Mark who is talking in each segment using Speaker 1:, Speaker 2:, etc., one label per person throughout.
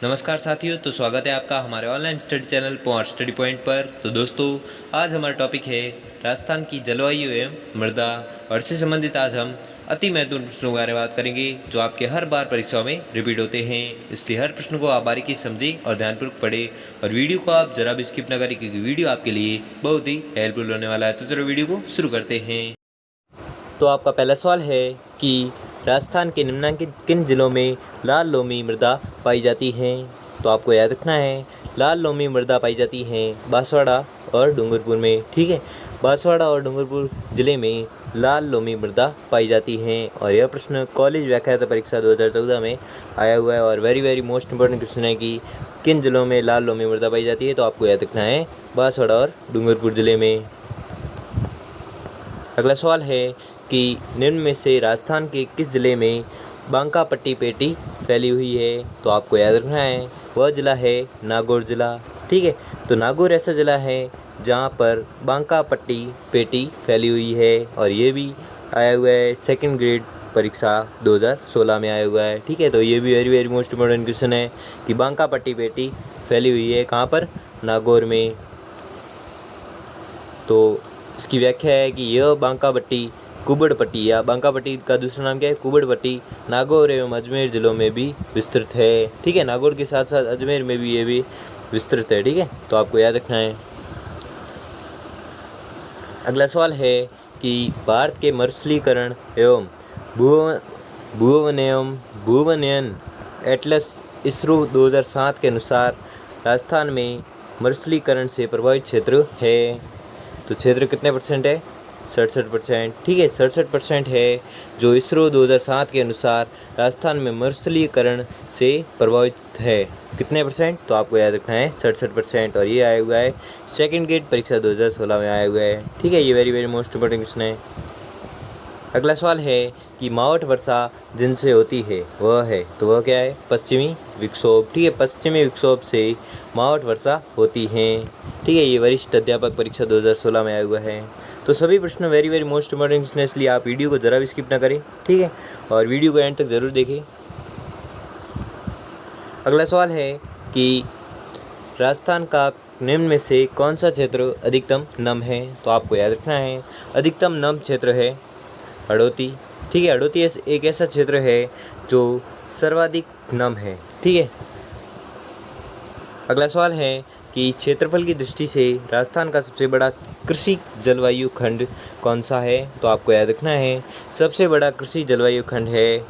Speaker 1: नमस्कार साथियों, तो स्वागत है आपका हमारे online study channel point study point पर। तो दोस्तों, आज हमारा टॉपिक है राजस्थान की जलवायु एवं मृदा, और इससे संबंधित आज हम अति महत्वपूर्ण प्रश्नों के बारे में बात करेंगे जो आपके हर बार परीक्षाओं में रिपीट होते हैं। इसलिए हर प्रश्न को आप बारीकी से समझें और ध्यानपूर्वक पढ़ें, और वीडियो को आप जरा भी स्किप न करें क्योंकि वीडियो आपके लिए बहुत ही हेल्पफुल होने वाला है। तो चलो वीडियो को शुरू करते हैं। तो आपका पहला सवाल है कि राजस्थान के निम्नलिखित किन जिलों में लाल लोमी मृदा पाई जाती है। तो आपको याद रखना है, लाल लोमी मृदा पाई जाती है बांसवाड़ा और डूंगरपुर में। ठीक है, बांसवाड़ा और डूंगरपुर जिले में लाल लोमी मृदा पाई जाती है। और यह प्रश्न कॉलेज व्याख्याता परीक्षा 2014 में आया हुआ है और वेरी मोस्ट इंपॉर्टेंट क्वेश्चन है कि किन जिलों में लाल लोमी मृदा पाई जाती है। तो आपको याद रखना है बांसवाड़ा और डूंगरपुर जिले में। अगला सवाल है कि निम्न में से राजस्थान के किस जिले में बांका पट्टी पेटी फैली हुई है। तो आपको याद रखना है वह जिला है नागौर जिला। ठीक है, तो नागौर ऐसा जिला है जहाँ पर बांका पट्टी पेटी फैली हुई है, और ये भी आया हुआ है सेकंड ग्रेड परीक्षा 2016 में आया हुआ है। ठीक है, तो ये भी वेरी मोस्ट इम्पोर्टेंट क्वेश्चन है कि बांका पट्टी पेटी फैली हुई है कहाँ पर, नागौर में। तो इसकी व्याख्या है कि यह बांका पट्टी कुबड़ पट्टी, या बांका पट्टी का दूसरा नाम क्या है, कुबड़ पट्टी, नागौर एवं अजमेर जिलों में भी विस्तृत है। ठीक है, नागौर के साथ साथ अजमेर में भी ये भी विस्तृत है। ठीक है, तो आपको याद रखना है। अगला सवाल है कि भारत के मरुस्थलीकरण एवं भूवनयन एटलस इसरो 2007 के अनुसार राजस्थान में मरुस्थलीकरण से प्रभावित क्षेत्र है। तो क्षेत्र कितने परसेंट है, 67%। ठीक है, 67% है जो इसरो 2007 के अनुसार राजस्थान में मरुस्थलीकरण से प्रभावित है। कितने परसेंट, तो आपको याद रखना है 67%, और ये आया हुआ है सेकंड ग्रेड परीक्षा 2016 में आया हुआ है। ठीक है, ये वेरी मोस्ट इंपॉर्टेंट क्वेश्चन है। अगला सवाल है कि मावठ वर्षा जिनसे होती है वह है, तो वह क्या है, पश्चिमी विक्षोभ। ठीक है, पश्चिमी विक्षोभ से मावठ वर्षा होती है। ठीक है, ये वरिष्ठ अध्यापक परीक्षा 2016 में आया हुआ है। तो सभी प्रश्न वेरी मोस्ट इंपॉर्टेंट क्वेश्चन है, इसलिए आप वीडियो को ज़रा भी स्किप ना करें। ठीक है, और वीडियो को एंड तक ज़रूर देखें। अगला सवाल है कि राजस्थान का निम्न में से कौन सा क्षेत्र अधिकतम नम है। तो आपको याद रखना है अधिकतम नम क्षेत्र है हड़ौती। ठीक है, हड़ौती एक ऐसा क्षेत्र है जो सर्वाधिक नम है। ठीक है, अगला सवाल है कि क्षेत्रफल की दृष्टि से राजस्थान का सबसे बड़ा कृषि जलवायु खंड कौन सा है। तो आपको याद रखना है सबसे बड़ा कृषि जलवायु खंड है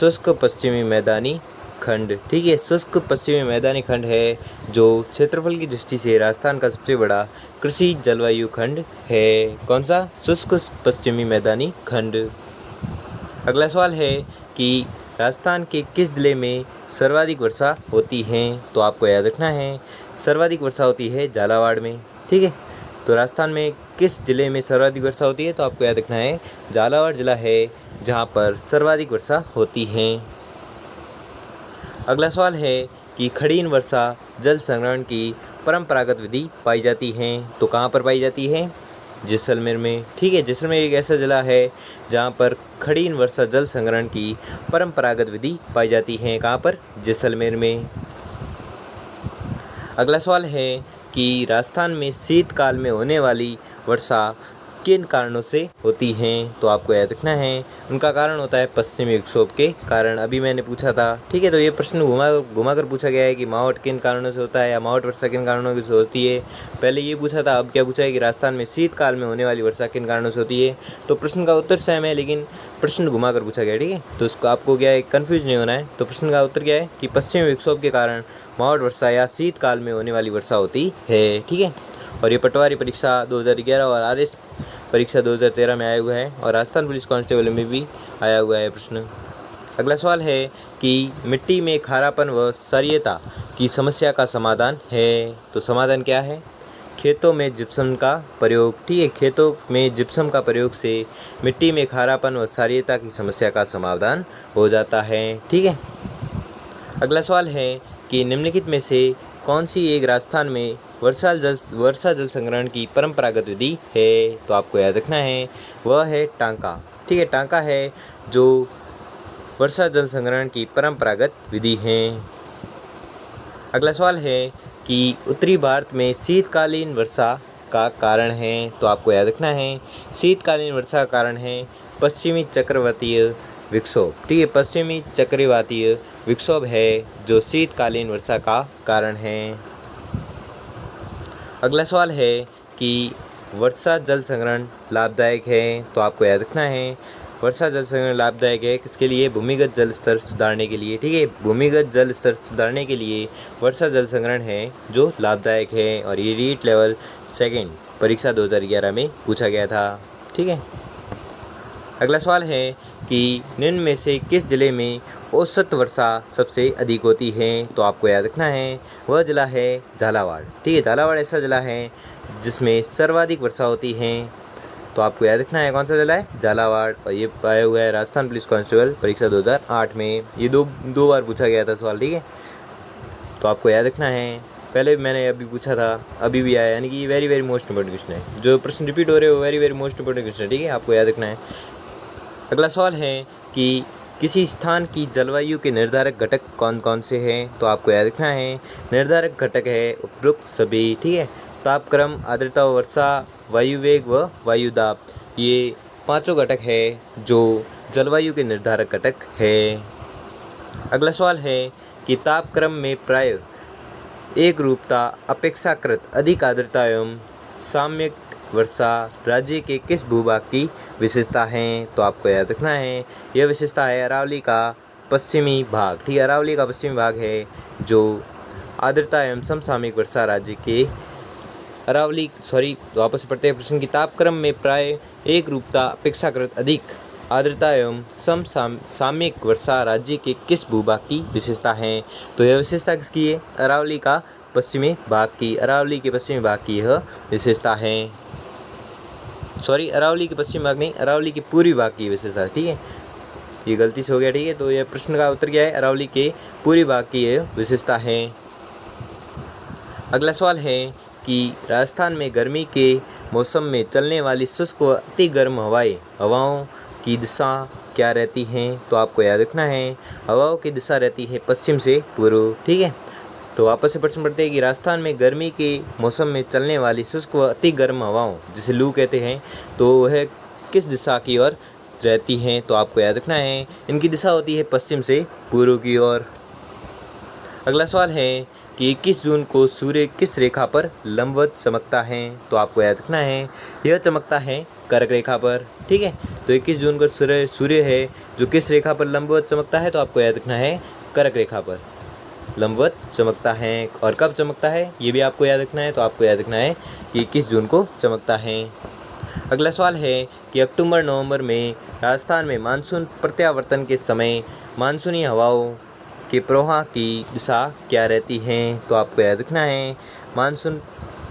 Speaker 1: शुष्क पश्चिमी मैदानी खंड। ठीक है, शुष्क पश्चिमी मैदानी खंड है जो क्षेत्रफल की दृष्टि से राजस्थान का सबसे बड़ा कृषि जलवायु खंड है। कौन सा, शुष्क पश्चिमी मैदानी खंड। अगला सवाल है कि राजस्थान के किस जिले में सर्वाधिक वर्षा होती है। तो आपको याद रखना है सर्वाधिक वर्षा होती है झालावाड़ में। ठीक है, तो राजस्थान में किस जिले में सर्वाधिक वर्षा होती है। तो आपको याद रखना है झालावाड़ जिला है जहाँ पर सर्वाधिक वर्षा होती है। अगला सवाल है कि खड़ीन वर्षा जल संग्रहण की परंपरागत विधि पाई जाती है। तो कहाँ पर पाई जाती है, जैसलमेर में। ठीक है, जैसलमेर एक ऐसा जिला है जहाँ पर खड़ीन वर्षा जल संग्रहण की परंपरागत विधि पाई जाती है। कहाँ पर, जैसलमेर में। अगला सवाल है कि राजस्थान में शीतकाल में होने वाली वर्षा किन कारणों से होती हैं। तो आपको याद रखना है उनका कारण होता है पश्चिमी विक्षोभ के कारण। अभी मैंने पूछा था। ठीक है, तो ये प्रश्न घुमा कर पूछा गया है कि मावठ किन कारणों से होता है या मावठ वर्षा किन कारणों से होती है। पहले ये पूछा था, अब क्या पूछा है कि राजस्थान में शीतकाल में होने वाली वर्षा किन कारणों से होती है। तो प्रश्न का उत्तर सेम है लेकिन प्रश्न घुमा कर पूछा गया। ठीक है, तो इसको आपको क्या है, कन्फ्यूज नहीं होना है। तो प्रश्न का उत्तर क्या है कि पश्चिमी विक्षोभ के कारण मावठ वर्षा या शीतकाल में होने वाली वर्षा होती है। ठीक है, और ये पटवारी परीक्षा 2011 और RS परीक्षा 2013 में आया हुआ है, और राजस्थान पुलिस कांस्टेबल में भी आया हुआ है प्रश्न। अगला सवाल है कि मिट्टी में खारापन व क्षारीयता की समस्या का समाधान है। तो समाधान क्या है, खेतों में जिप्सम का प्रयोग। ठीक है, खेतों में जिप्सम का प्रयोग से मिट्टी में खारापन व क्षारीयता की समस्या का समाधान हो जाता है। ठीक है, अगला सवाल है कि निम्नलिखित में से कौन सी एक राजस्थान में वर्षा जल संग्रहण की परंपरागत विधि है। तो आपको याद रखना है वह है टांका। ठीक है, टांका है जो वर्षा जल संग्रहण की परंपरागत विधि है। अगला सवाल है कि उत्तरी भारत में शीतकालीन वर्षा का कारण है, तो आपको याद रखना है शीतकालीन वर्षा का कारण है पश्चिमी चक्रवातीय विक्षोभ। ठीक है, पश्चिमी चक्रवातीय विक्षोभ है जो शीतकालीन वर्षा का कारण है। अगला सवाल है कि वर्षा जल संग्रहण लाभदायक है, तो आपको याद रखना है वर्षा जल संग्रहण लाभदायक है किसके लिए? भूमिगत जल स्तर सुधारने के लिए। ठीक है, भूमिगत जल स्तर सुधारने के लिए वर्षा जल संग्रहण है जो लाभदायक है, और ये रीट लेवल 2 परीक्षा 2011 में पूछा गया था। ठीक है, अगला सवाल है कि निम्न में से किस जिले में औसत वर्षा सबसे अधिक होती है, तो आपको याद रखना है वह जिला है झालावाड़। ठीक है, झालावाड़ ऐसा जिला है जिसमें सर्वाधिक वर्षा होती है, तो आपको याद रखना है कौन सा जिला है? झालावाड़। और ये पाया हुआ है राजस्थान पुलिस कांस्टेबल परीक्षा 2008 में, ये दो बार पूछा गया था सवाल। ठीक है, तो आपको याद रखना है, पहले भी मैंने अभी पूछा था, अभी भी आया, यानी कि very very most important question है। जो प्रश्न रिपीट हो रहे हो very very most important question है। ठीक है, आपको याद रखना है। अगला सवाल है कि किसी स्थान की जलवायु के निर्धारक घटक कौन कौन से हैं, तो आपको याद रखना है निर्धारक घटक है उपरोक्त सभी। ठीक है, तापक्रम, आर्द्रता, वर्षा, वायु वेग व वायु दाब, ये 5 घटक है जो जलवायु के निर्धारक घटक है। अगला सवाल है कि तापक्रम में प्राय एक रूपता, अपेक्षाकृत अधिक आर्द्रता एवं साम्यक वर्षा राज्य के किस भूभाग की विशेषता है, तो आपको याद रखना है यह विशेषता है अरावली का पश्चिमी भाग। ठीक है, अरावली का पश्चिमी भाग है जो आर्द्रता एवं समसामयिक वर्षा राज्य के अरावली वापस पढ़ते हैं प्रश्न की। तापक्रम में प्राय एक रूपता, अपेक्षाकृत अधिक आर्द्रता एवं समसामयिक वर्षा राज्य के किस भूभाग की विशेषता है, तो यह विशेषता किसकी है? अरावली का पश्चिमी भाग की, अरावली के पश्चिमी भाग की यह विशेषता है। अरावली के पश्चिमी भाग नहीं, अरावली के पूर्वी भाग की विशेषता। ठीक है, ये गलती से हो गया। ठीक है, तो यह प्रश्न का उत्तर क्या है? अरावली के पूर्वी भाग की यह विशेषता है। अगला सवाल है कि राजस्थान में गर्मी के मौसम में चलने वाली शुष्क व अति गर्म हवाओं की दिशा क्या रहती हैं, तो आपको याद रखना है हवाओं की दिशा रहती है पश्चिम से पूर्व। ठीक है, तो वापस से प्रश्न पढ़ते हैं कि राजस्थान में गर्मी के मौसम में चलने वाली शुष्क व अति गर्म हवाओं जिसे लू कहते हैं, तो वह किस दिशा की ओर रहती हैं, तो आपको याद रखना है इनकी दिशा होती है पश्चिम से पूर्व की ओर। अगला सवाल है कि 21 जून को सूर्य किस रेखा पर लंबवत चमकता है, तो आपको याद रखना है यह चमकता है कर्क रेखा पर। ठीक है, तो 21 जून को सूर्य है जो किस रेखा पर लंबवत चमकता है, तो आपको याद रखना है कर्क रेखा पर लंबवत चमकता है। और कब चमकता है ये भी आपको याद रखना है, तो आपको याद रखना है कि 21 जून को चमकता है। अगला सवाल है कि अक्टूबर नवंबर में राजस्थान में मानसून प्रत्यावर्तन के समय मानसूनी हवाओं के प्रवाह की दिशा क्या रहती है, तो आपको याद रखना है मानसून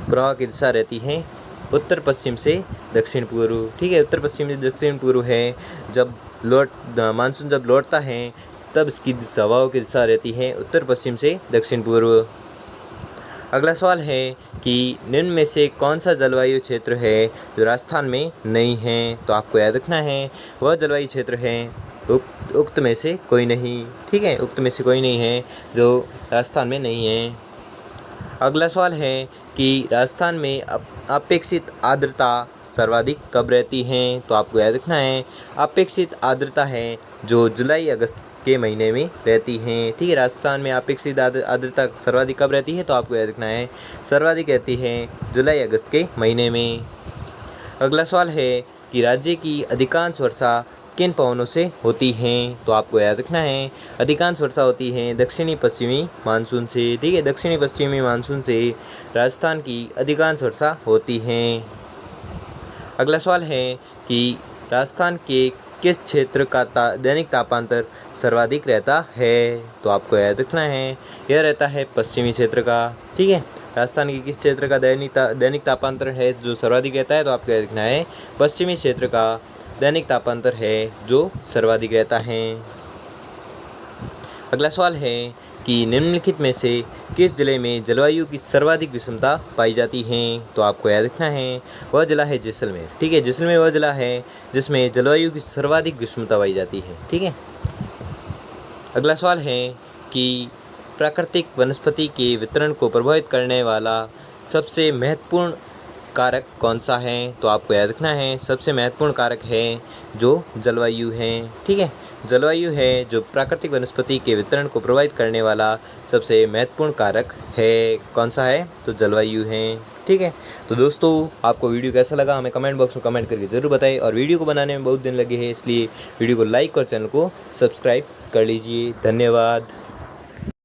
Speaker 1: प्रवाह की दिशा रहती है उत्तर पश्चिम से दक्षिण पूर्व। ठीक है, उत्तर पश्चिम से दक्षिण पूर्व है। जब मानसून जब लौटता है तब इसकी हवाओं की दिशा रहती है उत्तर पश्चिम से दक्षिण पूर्व। अगला सवाल है कि निम्न में से कौन सा जलवायु क्षेत्र है जो राजस्थान में नहीं है, तो आपको याद रखना है वह जलवायु क्षेत्र है उक्त में से कोई नहीं। ठीक है, उक्त में से कोई नहीं है जो राजस्थान में नहीं है। अगला सवाल है कि राजस्थान में अपेक्षित आर्द्रता सर्वाधिक कब रहती है, तो आपको याद रखना है अपेक्षित आर्द्रता है जो जुलाई अगस्त के महीने में रहती हैं। ठीक है, राजस्थान में अपेक्षित आर्द्रता सर्वाधिक कब रहती है, तो आपको याद रखना है सर्वाधिक रहती है जुलाई अगस्त के महीने में। अगला सवाल है कि राज्य की अधिकांश वर्षा किन पवनों से होती हैं, तो आपको याद रखना है अधिकांश वर्षा होती है दक्षिणी पश्चिमी मानसून से। ठीक है, दक्षिणी पश्चिमी मानसून से राजस्थान की अधिकांश वर्षा होती है। अगला सवाल है कि राजस्थान के किस क्षेत्र का दैनिक तापांतर सर्वाधिक रहता है, तो आपको याद रखना है यह रहता है पश्चिमी क्षेत्र का। ठीक है, राजस्थान के किस क्षेत्र का दैनिक तापांतर है जो सर्वाधिक रहता है, तो आपको याद रखना है पश्चिमी क्षेत्र का दैनिक तापांतर है जो सर्वाधिक रहता है। अगला सवाल है कि निम्नलिखित में से किस जिले में जलवायु की सर्वाधिक विषमता पाई जाती है, तो आपको याद रखना है वह जिला है जैसलमेर। ठीक है, जैसलमेर वह जिला है जिसमें जलवायु की सर्वाधिक विषमता पाई जाती है। ठीक है, अगला सवाल है कि प्राकृतिक वनस्पति के वितरण को प्रभावित करने वाला सबसे महत्वपूर्ण कारक कौन सा है? तो आपको याद रखना है सबसे महत्वपूर्ण कारक है जो जलवायु है। ठीक है, जलवायु है जो प्राकृतिक वनस्पति के वितरण को प्रभावित करने वाला सबसे महत्वपूर्ण कारक है। कौन सा है? तो जलवायु है। ठीक है, तो दोस्तों आपको वीडियो कैसा लगा हमें कमेंट बॉक्स में कमेंट करके ज़रूर बताएं। और वीडियो को बनाने में बहुत दिन लगे हैं, इसलिए वीडियो को लाइक और चैनल को सब्सक्राइब कर लीजिए। धन्यवाद।